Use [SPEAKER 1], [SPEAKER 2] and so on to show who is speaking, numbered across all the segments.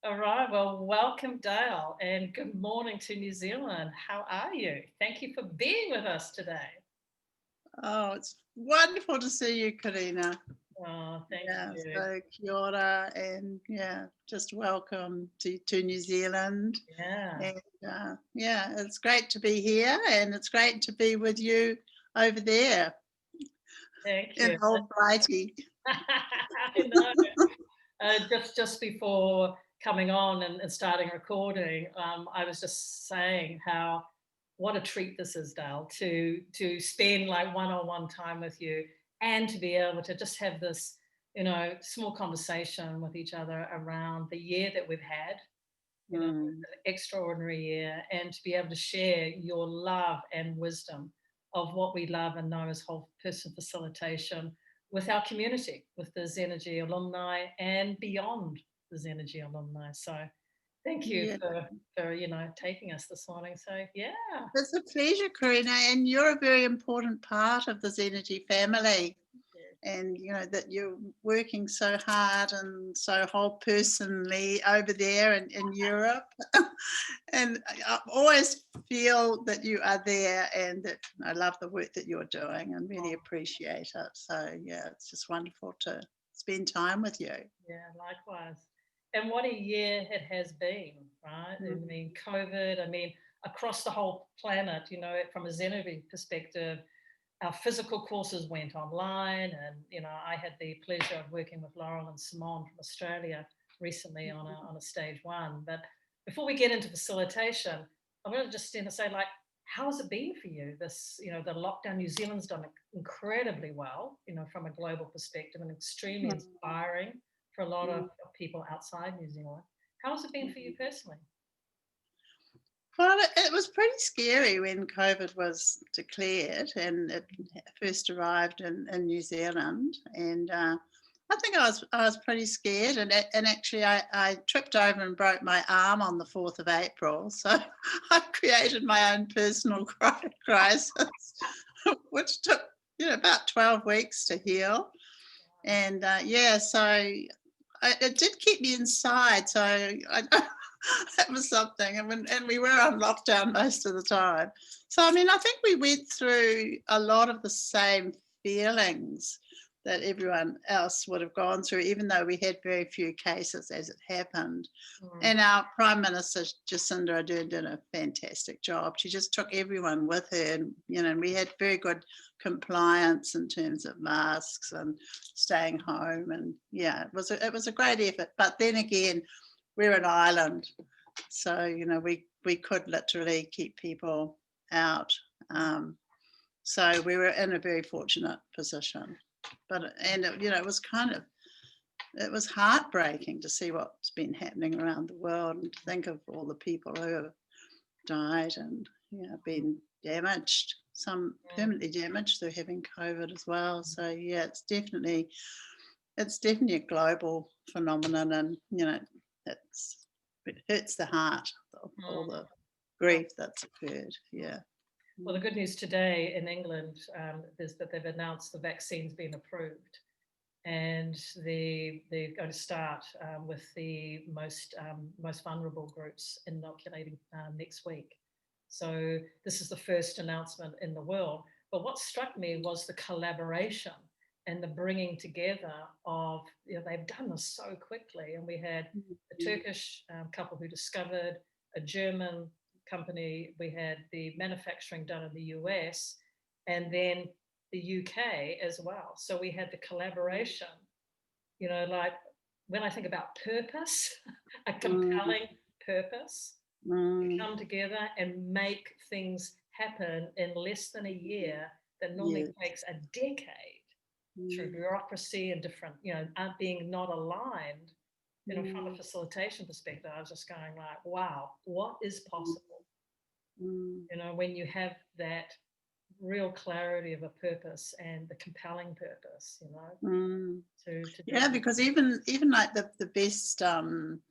[SPEAKER 1] All right. Well, welcome, Dale, and good morning to New Zealand. How are you? Thank you for being with us today.
[SPEAKER 2] Oh, it's wonderful to see you, Corina.
[SPEAKER 1] Oh, thank
[SPEAKER 2] Yeah,
[SPEAKER 1] you.
[SPEAKER 2] so kia ora, and yeah, just welcome to New Zealand.
[SPEAKER 1] Yeah,
[SPEAKER 2] And yeah, it's great to be here, and it's great to be with you over there
[SPEAKER 1] thank
[SPEAKER 2] in
[SPEAKER 1] you.
[SPEAKER 2] old Blighty.
[SPEAKER 1] I know. Just before coming on and starting recording, I was just saying how what a treat this is, Dale, to spend like one-on-one time with you and to be able to just have this, small conversation with each other around the year that we've had,
[SPEAKER 2] Mm,
[SPEAKER 1] an extraordinary year, and to be able to share your love and wisdom of what we love and know as whole person facilitation with our community, with the Zenergy alumni and beyond the Zenergy alumni. So thank you
[SPEAKER 2] yeah,
[SPEAKER 1] for taking us this morning. So yeah.
[SPEAKER 2] it's a pleasure, Corina, and you're a very important part of the Zenergy family. And that you're working so hard and so whole personally over there in Europe. And I always feel that you are there, and that I love the work that you're doing and really appreciate it. So yeah, it's just wonderful to spend time with you.
[SPEAKER 1] Yeah, likewise. And what a year it has been, right? I
[SPEAKER 2] Mm.
[SPEAKER 1] mean, COVID, I mean, across the whole planet, from a Zenity perspective, our physical courses went online. And, I had the pleasure of working with Laurel and Simone from Australia recently on a stage one. But before we get into facilitation, I want to just say, like, how has it been for you? This, the lockdown, New Zealand's done incredibly well, from a global perspective, and extremely inspiring for a lot of
[SPEAKER 2] Mm.
[SPEAKER 1] people outside New Zealand. How has it been for you personally?
[SPEAKER 2] Well, it was pretty scary when COVID was declared and it first arrived in New Zealand. And I think I was pretty scared. And actually, I tripped over and broke my arm on the 4th of April. So I created my own personal crisis, which took about 12 weeks to heal. And yeah, so it did keep me inside. So that was something. And we were on lockdown most of the time. So, I mean, I think we went through a lot of the same feelings that everyone else would have gone through, even though we had very few cases as it happened.
[SPEAKER 1] Mm,
[SPEAKER 2] And our Prime Minister, Jacinda Ardern, did a fantastic job. She just took everyone with her. And, and we had very good compliance in terms of masks and staying home. And yeah, it was a great effort. But then again, we're an island, so we could literally keep people out. So we were in a very fortunate position. But it was it was heartbreaking to see what's been happening around the world, and to think of all the people who have died and been damaged, some
[SPEAKER 1] mm.
[SPEAKER 2] permanently damaged through having COVID as well. So yeah, it's definitely a global phenomenon, and it's it hurts the heart of all the
[SPEAKER 1] Mm.
[SPEAKER 2] grief that's occurred. Yeah.
[SPEAKER 1] Well, the
[SPEAKER 2] Mm.
[SPEAKER 1] good news today in England is that they've announced the vaccine's been approved, and they're going to start with the most vulnerable groups inoculating next week. So this is the first announcement in the world. But what struck me was the collaboration and the bringing together of, they've done this so quickly. And we had a
[SPEAKER 2] Mm.
[SPEAKER 1] Turkish couple who discovered, a German company, we had the manufacturing done in the US, and then the UK as well. So we had the collaboration, like when I think about purpose, a
[SPEAKER 2] Mm.
[SPEAKER 1] compelling purpose to
[SPEAKER 2] Mm.
[SPEAKER 1] come together and make things happen in less than a year that normally
[SPEAKER 2] Yes.
[SPEAKER 1] takes a decade through
[SPEAKER 2] Mm.
[SPEAKER 1] bureaucracy and different, being not aligned. From a
[SPEAKER 2] Mm.
[SPEAKER 1] facilitation perspective, I was just going like, wow, what is possible?
[SPEAKER 2] Mm.
[SPEAKER 1] When you have that real clarity of a purpose and the compelling purpose,
[SPEAKER 2] Mm.
[SPEAKER 1] to do
[SPEAKER 2] Yeah,
[SPEAKER 1] it.
[SPEAKER 2] because even like the best um,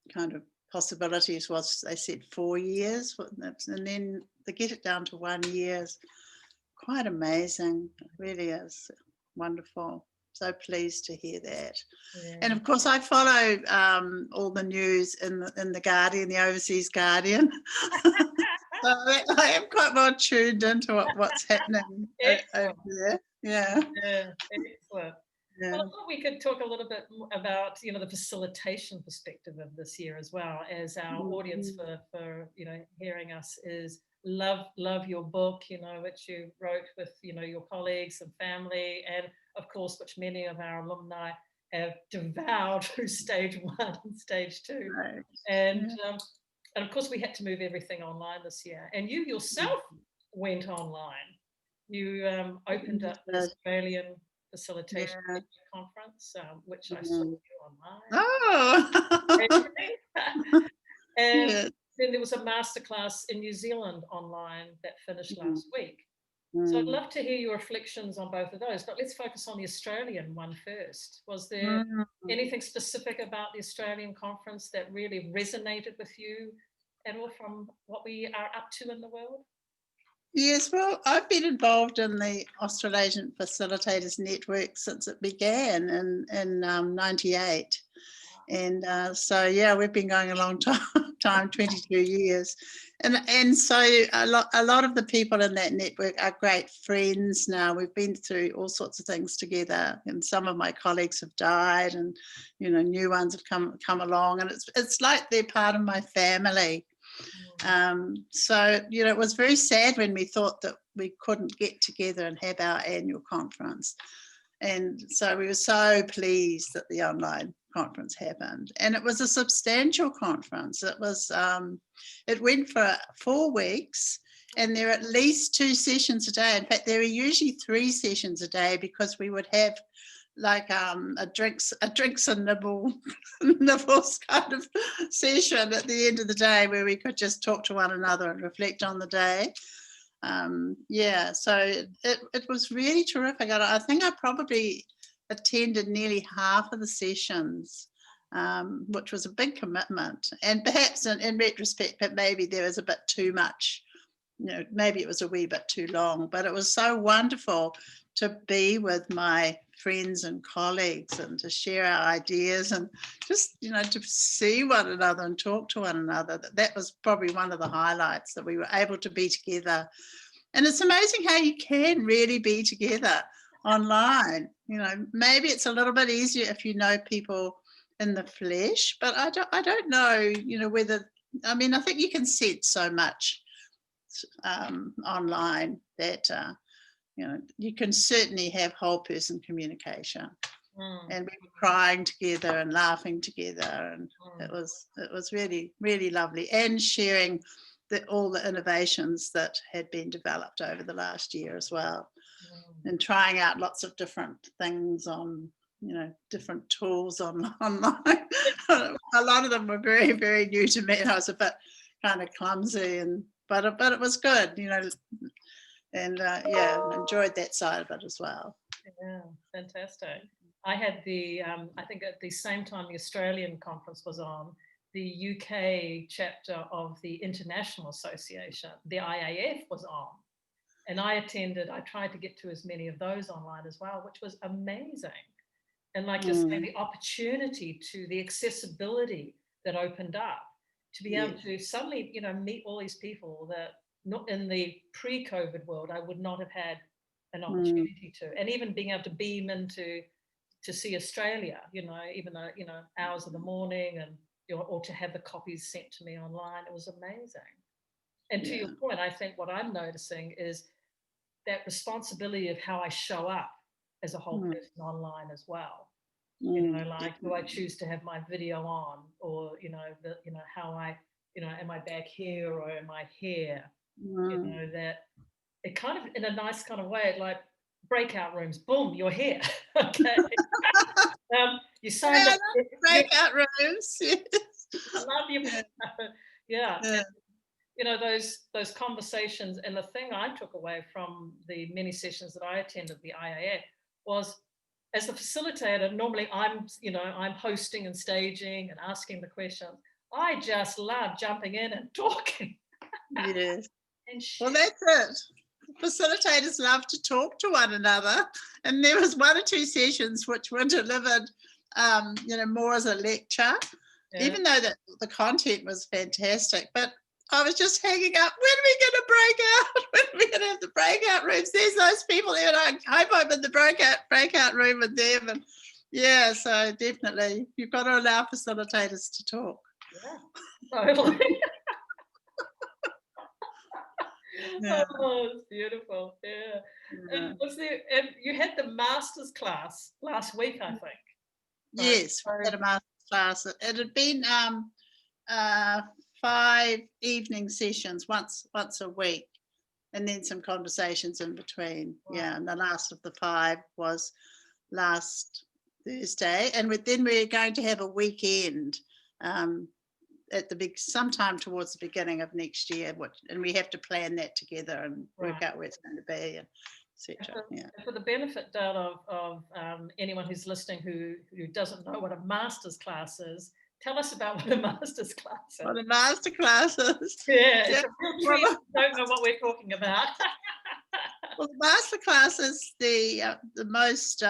[SPEAKER 2] kind of possibilities was, they said 4 years, and then to get it down to 1 year is quite amazing. It really is wonderful. so pleased to hear that.
[SPEAKER 1] Yeah.
[SPEAKER 2] And of course, I follow all the news in the Guardian, the Overseas Guardian. So I am quite well tuned into what's happening over there. Yeah.
[SPEAKER 1] Yeah, excellent.
[SPEAKER 2] Yeah.
[SPEAKER 1] Well, I thought we could talk a little bit about, you know, the facilitation perspective of this year as well, as our audience for you know, hearing us is love your book, you know, which you wrote with, you know, your colleagues and family, and of course, which many of our alumni have devoured through stage 1 and stage 2.
[SPEAKER 2] Right.
[SPEAKER 1] And and of course, we had to move everything online this year. And you yourself went online. You opened up the Australian Facilitation Conference, which I saw you online.
[SPEAKER 2] Oh.
[SPEAKER 1] And
[SPEAKER 2] Yeah.
[SPEAKER 1] then there was a masterclass in New Zealand online that finished last week. So I'd love to hear your reflections on both of those, but let's focus on the Australian one first. Was there anything specific about the Australian conference that really resonated with you at all from what we are up to in the world?
[SPEAKER 2] Yes, well, I've been involved in the Australasian Facilitators Network since it began in 98. And so, yeah, we've been going a long time, 22 years. And so a lot of the people in that network are great friends now. We've been through all sorts of things together, and some of my colleagues have died, and, you know, new ones have come along, and it's like they're part of my family. So, you know, it was very sad when we thought that we couldn't get together and have our annual conference. And so we were so pleased that the online conference happened. And it was a substantial conference. It went for 4 weeks, and there are at least 2 sessions a day. In fact, there are usually 3 sessions a day, because we would have like a drinks and nibbles kind of session at the end of the day, where we could just talk to one another and reflect on the day. So it was really terrific. I think I probably attended nearly half of the sessions, which was a big commitment. And perhaps in retrospect, but maybe there was a bit too much, you know, maybe it was a wee bit too long, but it was so wonderful to be with my friends and colleagues and to share our ideas and just, you know, to see one another and talk to one another. That was probably one of the highlights, that we were able to be together. And it's amazing how you can really be together online. You know, maybe it's a little bit easier if you know people in the flesh, but I don't know, you know, whether, I mean, I think you can sense so much online that you know, you can certainly have whole person communication. And we were crying together and laughing together, and it was really, really lovely, and sharing all the innovations that had been developed over the last year as well, and trying out lots of different things on, you know, different tools online. A lot of them were very, very new to me, and I was a bit kind of clumsy, but it was good, you know. And enjoyed that side of it as well.
[SPEAKER 1] Yeah, fantastic. I had I think at the same time the Australian conference was on, the UK chapter of the International Association, the IAF, was on. And I attended, I tried to get to as many of those online as well, which was amazing. And like you're saying, the opportunity the accessibility that opened up, to be able to suddenly, you know, meet all these people that, not in the pre-COVID world, I would not have had an opportunity to, and even being able to beam into to see Australia, you know, even though, you know, hours of the morning, and, you know, or to have the copies sent to me online, it was amazing. And to your point, I think what I'm noticing is that responsibility of how I show up as a whole person online as well. You know, like, do I choose to have my video on, or, you know, how I, you know, am I back here or am I here? You know, that it kind of, in a nice kind of way, like breakout rooms, boom, you're here. Okay. You signed up.
[SPEAKER 2] Breakout rooms. Yes.
[SPEAKER 1] I love you. Yeah. And, you know, those conversations, and the thing I took away from the many sessions that I attended the IAF was, as a facilitator, normally I'm hosting and staging and asking the questions. I just love jumping in and talking.
[SPEAKER 2] Yes.
[SPEAKER 1] And
[SPEAKER 2] well, that's it. facilitators love to talk to one another, and there was 1 or 2 sessions which were delivered, more as a lecture, even though the content was fantastic. But I was just hanging up. When are we going to break out? When are we going to have the breakout rooms? There's those people there. I hope I'm in the breakout room with them. And yeah, so definitely you've got to allow facilitators to talk.
[SPEAKER 1] Yeah, totally.
[SPEAKER 2] Yeah.
[SPEAKER 1] Oh, it's beautiful. Yeah. And and you had the master's class last week, I think.
[SPEAKER 2] Yes, we had a master's class. It had been 5 evening sessions, once a week, and then some conversations in between. Wow. Yeah, and the last of the 5 was last Thursday, and then we're going to have a weekend at sometime towards the beginning of next year, and we have to plan that together and work out where it's going to be, and etc. Yeah.
[SPEAKER 1] For the benefit, Dale, of anyone who's listening who doesn't know what a master's class is, tell us about what a master's class is.
[SPEAKER 2] What a master class is.
[SPEAKER 1] Yeah, it's a real treat. Don't know what we're talking about.
[SPEAKER 2] Well, the master class is the most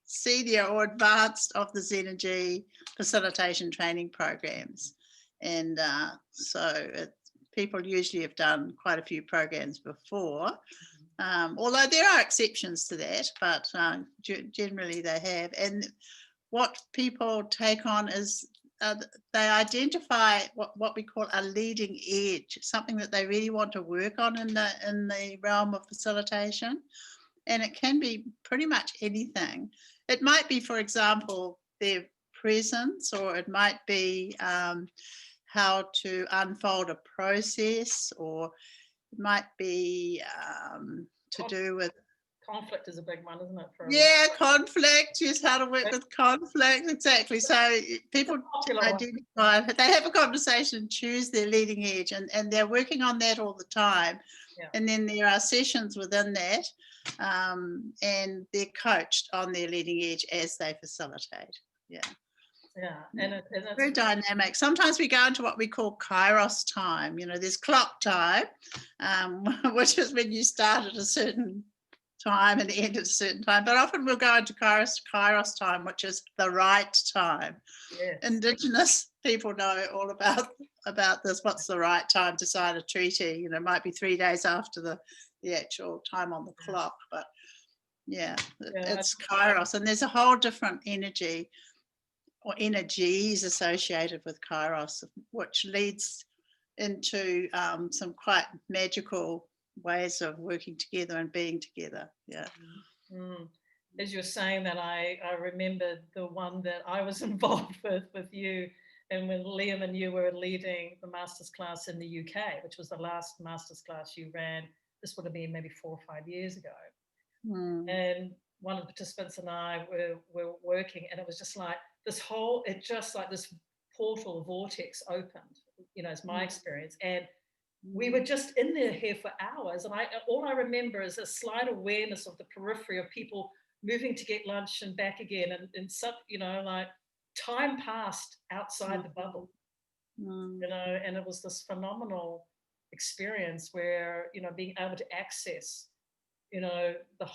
[SPEAKER 2] senior or advanced of the Zenergy facilitation training programs, and so people usually have done quite a few programs before, although there are exceptions to that, but generally they have. And what people take on is they identify what we call a leading edge, something that they really want to work on in the realm of facilitation. And it can be pretty much anything. It might be, for example, their presence, or it might be how to unfold a process, or it might be to do with
[SPEAKER 1] conflict is a big one, isn't
[SPEAKER 2] it? Conflict. Yes, how to work with conflict. Exactly. So people identify, they have a conversation and choose their leading edge, and they're working on that all the time. Yeah. And then there are sessions within that, and they're coached on their leading edge as they facilitate. Yeah.
[SPEAKER 1] Yeah, and it's
[SPEAKER 2] very dynamic. Sometimes we go into what we call Kairos time. There's clock time, which is when you start at a certain time and end at a certain time. But often we'll go into Kairos time, which is the right time. Yes. Indigenous people know all about this. What's the right time to sign a treaty? It might be 3 days after the actual time on the clock, but it's Kairos, and there's a whole different energy or energies associated with Kairos, which leads into some quite magical ways of working together and being together. Yeah.
[SPEAKER 1] Mm. As you're saying that, I remembered the one that I was involved with you, and when Liam and you were leading the master's class in the UK, which was the last master's class you ran. This would have been maybe 4 or 5 years ago. And one of the participants and I were working, and it was just like this portal vortex opened, is my experience. And we were just in there here for hours. And all I remember is a slight awareness of the periphery of people moving to get lunch and back again. And such, like time passed outside the bubble, and it was this phenomenal experience where, being able to access,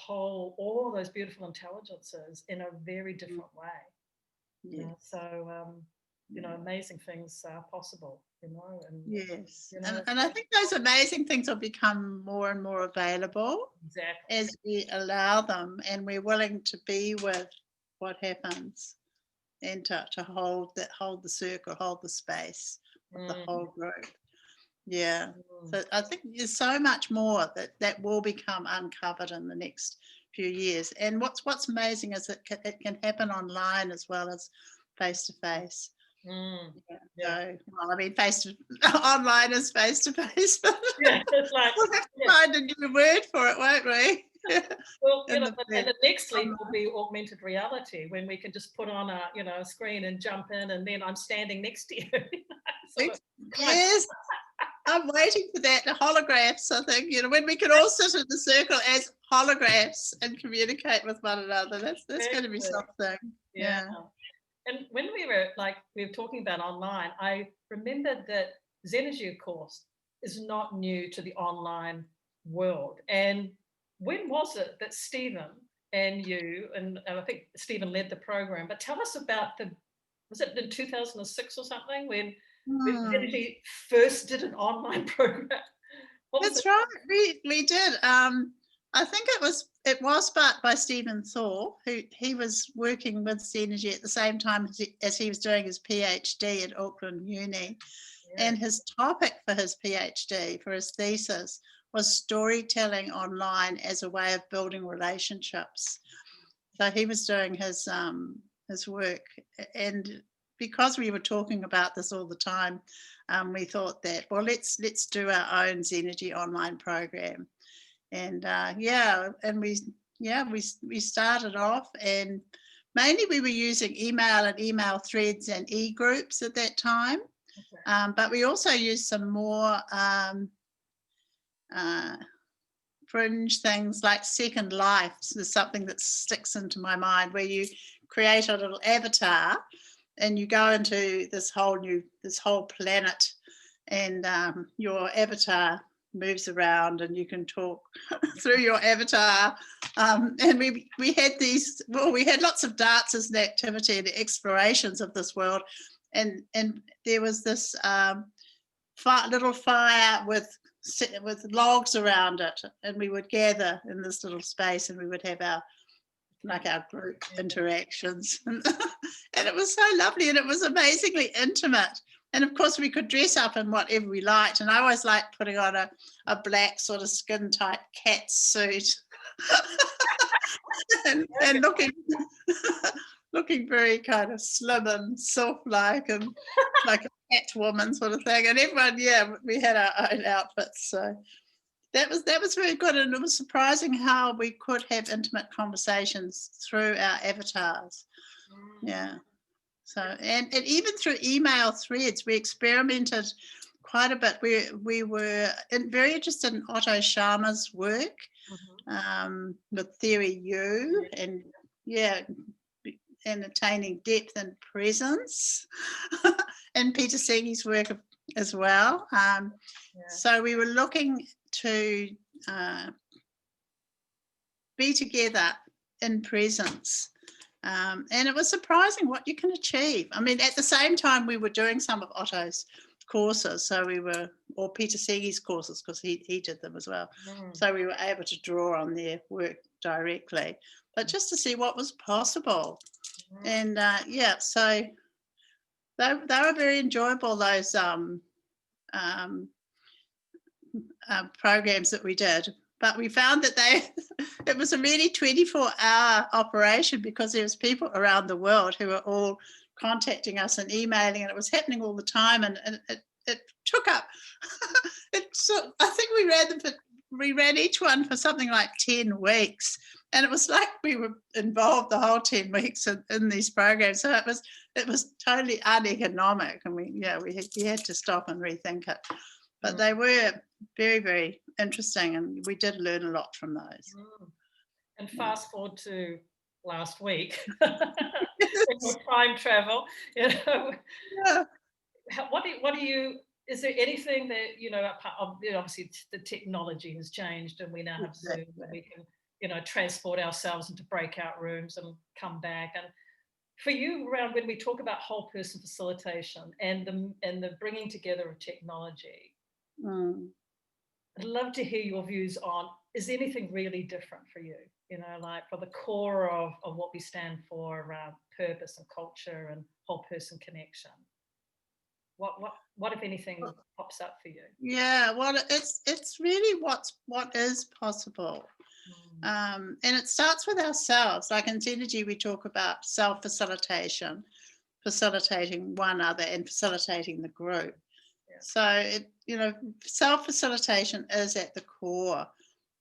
[SPEAKER 1] all those beautiful intelligences in a very different way. Yeah. So, amazing things are possible, and
[SPEAKER 2] yes. And I think those amazing things will become more and more available as we allow them, and we're willing to be with what happens, and to hold the circle, hold the space of the whole group. Yeah. So I think there's so much more that will become uncovered in the next few years. And what's amazing is it can happen online as well as face to face. So, well, I mean, online is face to face.
[SPEAKER 1] It's like,
[SPEAKER 2] we'll have to find a new word for it, won't we?
[SPEAKER 1] Well, and the next leap will be augmented reality, when we can just put on a screen and jump in, and then I'm standing next to you.
[SPEAKER 2] Yes. I'm waiting for that, the holographs, I think, when we can all sit in the circle as holographs and communicate with one another. That's going to be something. Yeah.
[SPEAKER 1] And when we were talking about online, I remembered that Zenergy, of course, is not new to the online world. And when was it that Stephen and you, and I think Stephen led the program, but tell us about was it in 2006 or something when
[SPEAKER 2] Hmm.
[SPEAKER 1] Zenergy first did an online program? What was it?
[SPEAKER 2] That's right. We did. I think it was sparked by Stephen Thor, who he was working with Zenergy at the same time as he was doing his PhD at Auckland Uni.
[SPEAKER 1] Yeah.
[SPEAKER 2] And his topic for his PhD, for his thesis, was storytelling online as a way of building relationships. So he was doing his work, and because we were talking about this all the time, we thought that, well, let's do our own Zenergy online program. And we started off, and mainly we were using email and email threads and e-groups at that time.
[SPEAKER 1] Okay.
[SPEAKER 2] But we also used some more fringe things like Second Life. There's something that sticks into my mind, where you create a little avatar and you go into this whole planet, and your avatar moves around and you can talk through your avatar. And we had lots of darts as an activity and explorations of this world. And there was this little fire with logs around it, and we would gather in this little space and we would have our group interactions. And it was so lovely, and it was amazingly intimate. And of course we could dress up in whatever we liked, and I always liked putting on a black sort of skin tight cat suit and looking very kind of slim and sylph-like, and like a cat woman sort of thing. And everyone, we had our own outfits. So that was very good, and it was surprising how we could have intimate conversations through our avatars. Yeah. So and even through email threads, we experimented quite a bit. We were very interested in Otto Scharmer's work with Theory U, and and attaining depth and presence, and Peter Sege's work as well. So we were looking to be together in presence. And it was surprising what you can achieve. I mean, at the same time, we were doing some of Otto's courses, or Peter Sege's courses, because he did them as well. So we were able to draw on their work directly, but just to see what was possible. And so they were very enjoyable, those programs that we did. But we found that it was a really 24-hour operation, because there was people around the world who were all contacting us and emailing, and it was happening all the time, and it took up I think we ran each one for something like 10 weeks, and it was like we were involved the whole 10 weeks in these programs. So it was totally uneconomic, and we had to stop and rethink it. But they were very, very interesting, and we did learn a lot from those.
[SPEAKER 1] And fast forward to last week, time travel, what do you, is there anything that, obviously the technology has changed, and we now have Zoom, and we can, transport ourselves into breakout rooms and come back. And for you, around when we talk about whole person facilitation and the bringing together of technology, I'd love to hear your views on, is anything really different for you? Like for the core of what we stand for around purpose and culture and whole person connection. What if anything pops up for you?
[SPEAKER 2] Yeah, well, it's really what is possible. And it starts with ourselves. Like in Zenergy, we talk about self-facilitation, facilitating one other and facilitating the group. So, self-facilitation is at the core,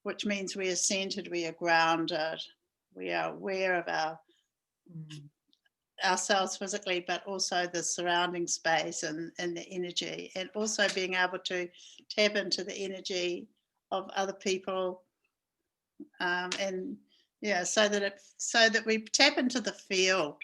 [SPEAKER 2] which means we are centered, we are grounded, we are aware of ourselves physically, but also the surrounding space and the energy, and also being able to tap into the energy of other people, so that we tap into the field.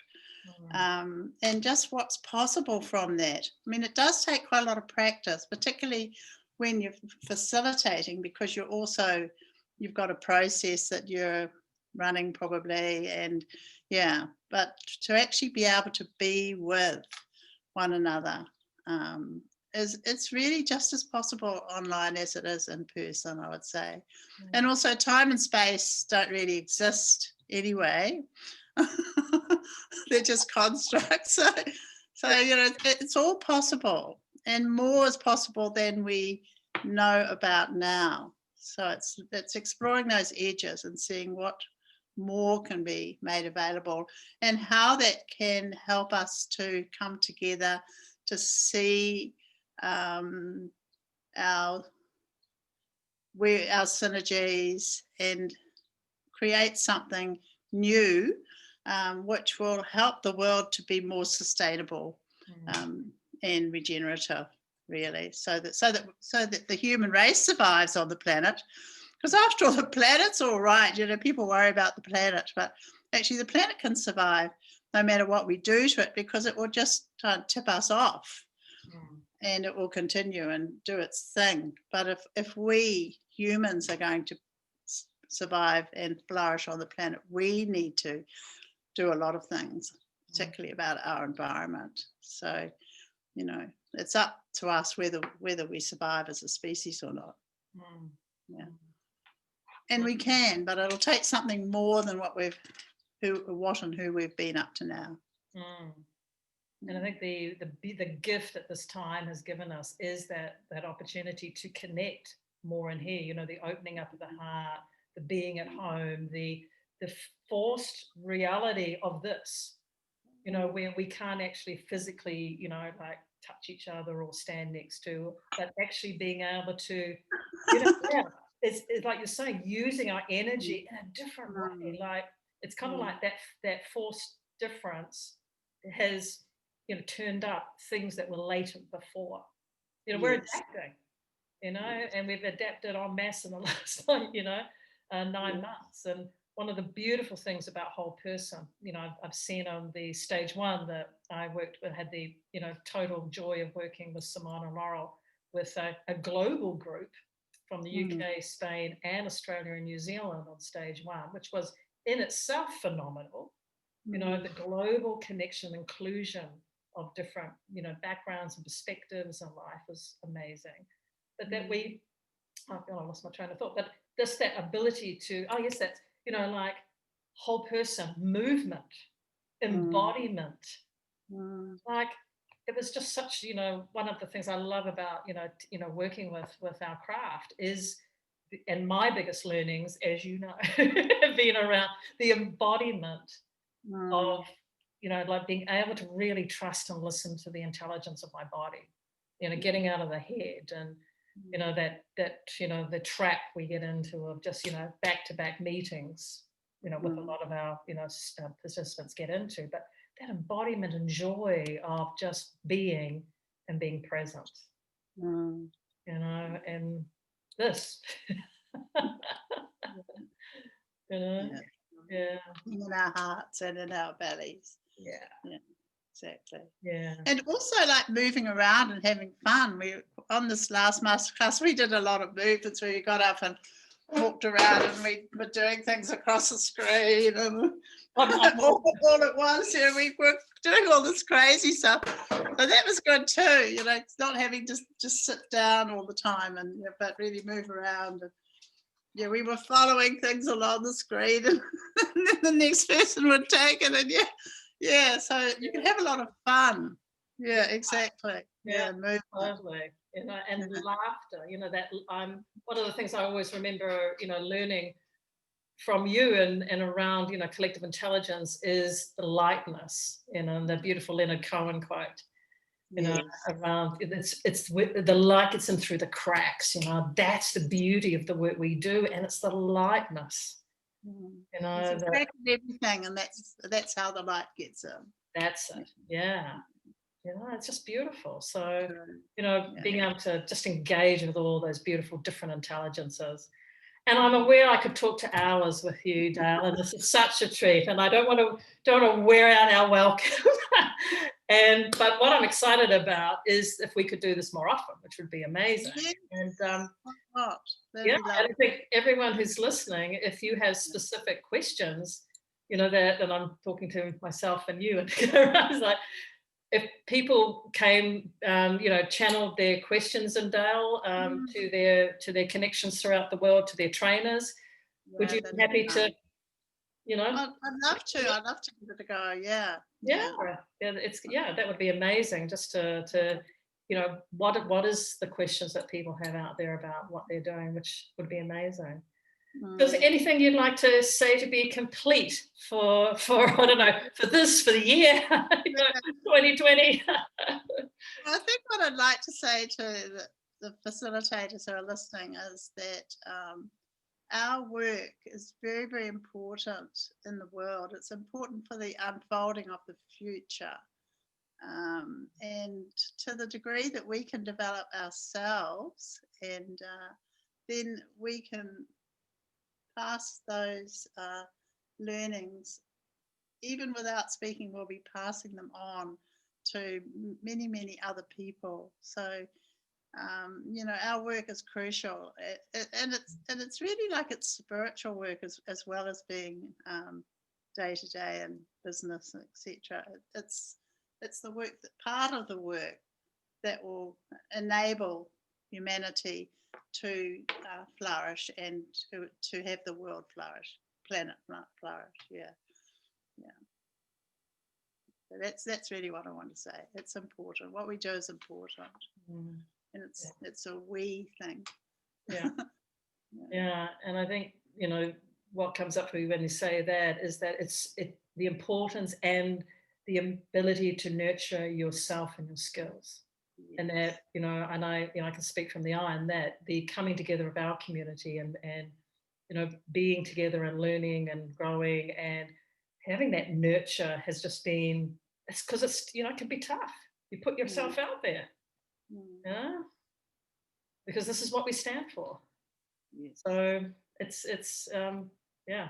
[SPEAKER 2] And just what's possible from that. I mean, it does take quite a lot of practice, particularly when you're facilitating, because you've got a process that you're running probably, and but to actually be able to be with one another, it's really just as possible online as it is in person, I would say. And also time and space don't really exist anyway. They're just constructs. So it's all possible, and more is possible than we know about now. So it's exploring those edges and seeing what more can be made available, and how that can help us to come together to see our synergies and create something new, which will help the world to be more sustainable and regenerative, really, so that the human race survives on the planet. Because after all, the planet's all right. People worry about the planet, but actually the planet can survive no matter what we do to it, because it will just tip us off, and it will continue and do its thing. But if we humans are going to survive and flourish on the planet, we need to do a lot of things, particularly about our environment. So, it's up to us whether we survive as a species or not. Yeah. And we can, but it'll take something more than who we've been up to now.
[SPEAKER 1] And I think the gift that this time has given us is that opportunity to connect more in here. The opening up of the heart, the being at home, the forced reality of this. Where we can't actually physically, like touch each other or stand next to, but actually being able to, it's like you're saying, using our energy in a different way. Like it's kind of like that forced difference has, turned up things that were latent before. We're adapting, and we've adapted en masse in the last, 9 months. And one of the beautiful things about whole person, I've seen on the stage 1 that I worked with, had the, total joy of working with Simone and Laurel with a global group from the UK, Spain, and Australia and New Zealand on stage 1, which was in itself phenomenal. The global connection, inclusion of different, backgrounds and perspectives in life was amazing. But that I lost my train of thought, but just that ability to, that's, like whole person, movement, embodiment. Like it was just such, one of the things I love about, working with our craft is, and my biggest learnings, as you know, have been around the embodiment of, like being able to really trust and listen to the intelligence of my body, getting out of the head, and the trap we get into of just, back-to-back meetings, with a lot of our, participants get into, but that embodiment and joy of just being and being present, and this,
[SPEAKER 2] in our hearts and in our bellies.
[SPEAKER 1] Yeah.
[SPEAKER 2] Exactly.
[SPEAKER 1] Yeah.
[SPEAKER 2] And also like moving around and having fun. We on this last masterclass, we did a lot of movements where we got up and walked around, and we were doing things across the screen and all at once. We were doing all this crazy stuff. And that was good too. Not having to just sit down all the time, but really move around. And we were following things along the screen, and then the next person would take it, and so you can have a lot of fun. Yeah, exactly. Movement.
[SPEAKER 1] Totally. And laughter. That one of the things I always remember, learning from you and around, collective intelligence is the lightness. The beautiful Leonard Cohen quote. Around it's the light gets in through the cracks. That's the beauty of the work we do, and it's the lightness.
[SPEAKER 2] It's everything, and that's how the light gets in.
[SPEAKER 1] That's it. Yeah. It's just beautiful. So, being able to just engage with all those beautiful different intelligences. And I'm aware I could talk to hours with you, Dale, and this is such a treat. And I don't want to wear out our welcome. But what I'm excited about is if we could do this more often, which would be amazing.
[SPEAKER 2] Yes.
[SPEAKER 1] And
[SPEAKER 2] That'd
[SPEAKER 1] yeah,
[SPEAKER 2] be
[SPEAKER 1] and I
[SPEAKER 2] lovely.
[SPEAKER 1] think everyone who's listening, if you have specific questions, you know, that I'm talking to myself and you, and I was like, if people came, you know, channeled their questions in Dale to their connections throughout the world, to their trainers, would you be happy to, you know?
[SPEAKER 2] I'd love to. I'd love to give it a go. Yeah.
[SPEAKER 1] Yeah, that would be amazing. Just to you know, what is the questions that people have out there about what they're doing, which would be amazing. Is there anything you'd like to say to be complete for I don't know, for the year, you know, 2020?
[SPEAKER 2] I think what I'd like to say to the facilitators who are listening is that our work is very, very important in the world. It's important for the unfolding of the future. And to the degree that we can develop ourselves, and then we can pass those learnings, even without speaking, we'll be passing them on to many, many other people. So, you know, our work is crucial, and it's really like it's spiritual work as well as being day to day and business, etc. It's the work, that part of the work that will enable humanity to flourish and to have the world flourish, planet flourish. Yeah. So that's really what I want to say. It's important. What we do is important, and it's a we thing.
[SPEAKER 1] Yeah, and I think, you know, what comes up for me when you say that is that it's the importance and the ability to nurture yourself and your skills. Yes. And that, you know, and I can speak from the eye, and that the coming together of our community and you know, being together and learning and growing and having that nurture has just been, it's because it's, you know, it can be tough. You put yourself out there, you know, because this is what we stand for. Yes. So it's yeah,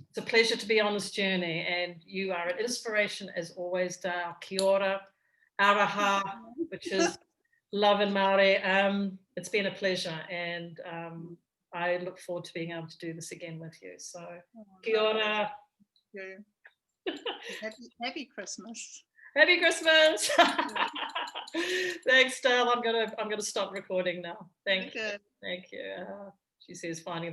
[SPEAKER 1] it's a pleasure to be on this journey, and you are an inspiration as always, Dale. Kia ora, araha, which is love in Maori. It's been a pleasure, and I look forward to being able to do this again with you. So kia ora.
[SPEAKER 2] Happy Christmas.
[SPEAKER 1] Happy Christmas. Thanks, Dale. I'm gonna stop recording now. Thank you. Thank you. She says finding